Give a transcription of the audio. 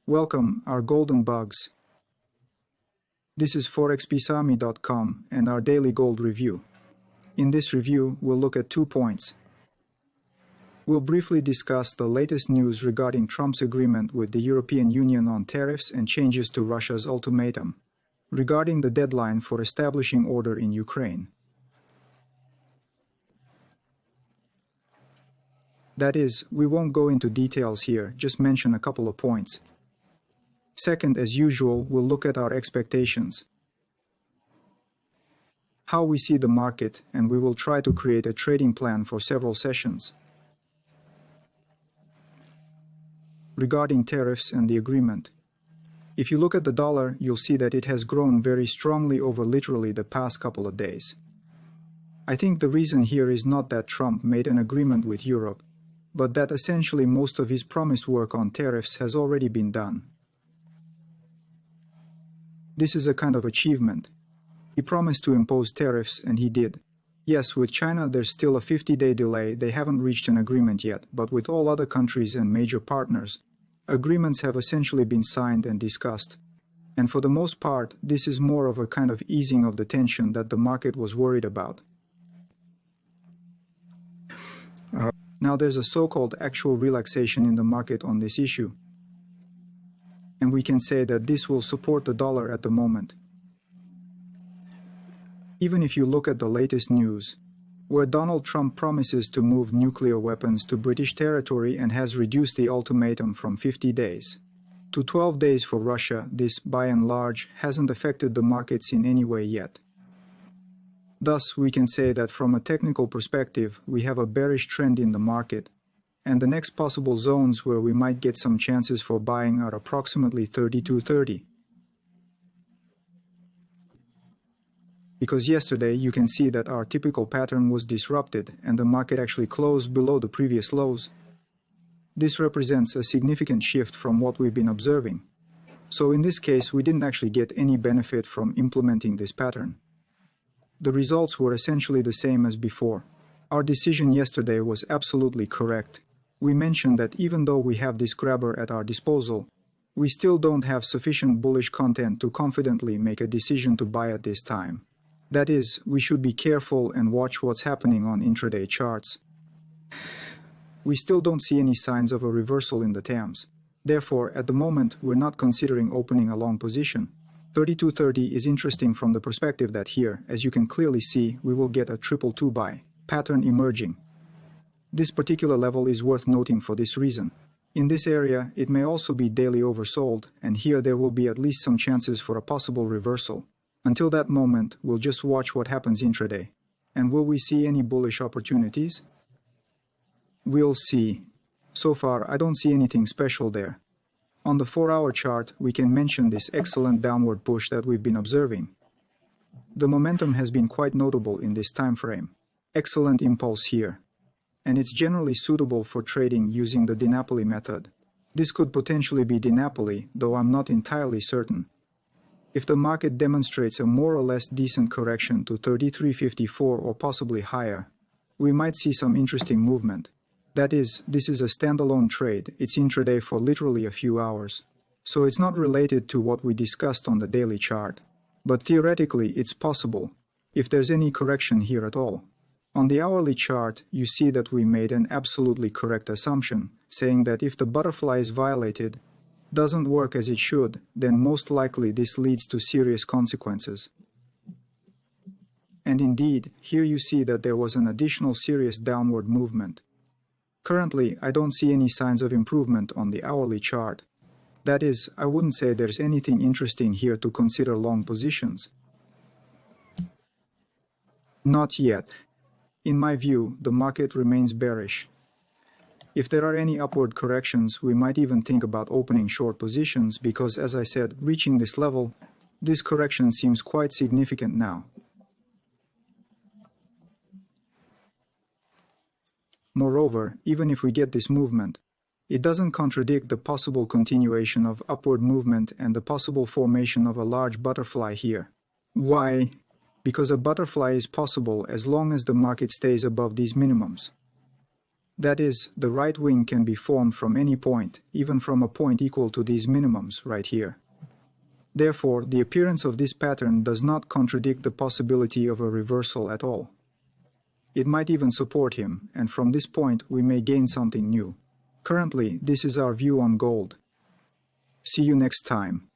Welcome, our golden bugs. This is ForexPeaceArmy.com and our daily gold review. In this review, we'll look at 2 points. We'll briefly discuss the latest news regarding Trump's agreement with the European Union on tariffs and changes to Russia's ultimatum, regarding the deadline for establishing order in Ukraine. That is, we won't go into details here, just mention a couple of points. Second, as usual, we'll look at our expectations, how we see the market, and we will try to create a trading plan for several sessions. Regarding tariffs and the agreement, if you look at the dollar, you'll see that it has grown very strongly over literally the past couple of days. I think the reason here is not that Trump made an agreement with Europe, but that essentially most of his promised work on tariffs has already been done. This is a kind of achievement. He promised to impose tariffs, and he did. Yes, with China there's still a 50-day delay, they haven't reached an agreement yet, but with all other countries and major partners, agreements have essentially been signed and discussed. And for the most part, this is more of a kind of easing of the tension that the market was worried about. Now there's a so-called actual relaxation in the market on this issue, and we can say that this will support the dollar at the moment. Even if you look at the latest news, where Donald Trump promises to move nuclear weapons to British territory and has reduced the ultimatum from 50 days to 12 days for Russia, this, by and large, hasn't affected the markets in any way yet. Thus, we can say that from a technical perspective, we have a bearish trend in the market, and the next possible zones where we might get some chances for buying are approximately 32.30. Because yesterday you can see that our typical pattern was disrupted and the market actually closed below the previous lows. This represents a significant shift from what we've been observing. So in this case, we didn't actually get any benefit from implementing this pattern. The results were essentially the same as before. Our decision yesterday was absolutely correct. We mentioned that even though we have this grabber at our disposal, we still don't have sufficient bullish content to confidently make a decision to buy at this time. That is, we should be careful and watch what's happening on intraday charts. We still don't see any signs of a reversal in the TAMs. Therefore, at the moment, we're not considering opening a long position. 32.30 is interesting from the perspective that here, as you can clearly see, we will get a triple 2 buy pattern emerging. This particular level is worth noting for this reason. In this area, it may also be daily oversold, and here there will be at least some chances for a possible reversal. Until that moment, we'll just watch what happens intraday. And will we see any bullish opportunities? We'll see. So far, I don't see anything special there. On the 4-hour chart, we can mention this excellent downward push that we've been observing. The momentum has been quite notable in this time frame. Excellent impulse here. And it's generally suitable for trading using the DiNapoli method. This could potentially be DiNapoli, though I'm not entirely certain. If the market demonstrates a more or less decent correction to 33.54 or possibly higher, we might see some interesting movement. That is, this is a standalone trade, it's intraday for literally a few hours. So it's not related to what we discussed on the daily chart. But theoretically, it's possible, if there's any correction here at all. On the hourly chart, you see that we made an absolutely correct assumption, saying that if the butterfly is violated, doesn't work as it should, then most likely this leads to serious consequences. And indeed, here you see that there was an additional serious downward movement. Currently, I don't see any signs of improvement on the hourly chart. That is, I wouldn't say there's anything interesting here to consider long positions. Not yet. In my view, the market remains bearish. If there are any upward corrections, we might even think about opening short positions because, as I said, reaching this level, this correction seems quite significant now. Moreover, even if we get this movement, it doesn't contradict the possible continuation of upward movement and the possible formation of a large butterfly here. Why? Because a butterfly is possible as long as the market stays above these minimums. That is, the right wing can be formed from any point, even from a point equal to these minimums right here. Therefore, the appearance of this pattern does not contradict the possibility of a reversal at all. It might even support him, and from this point we may gain something new. Currently, this is our view on gold. See you next time.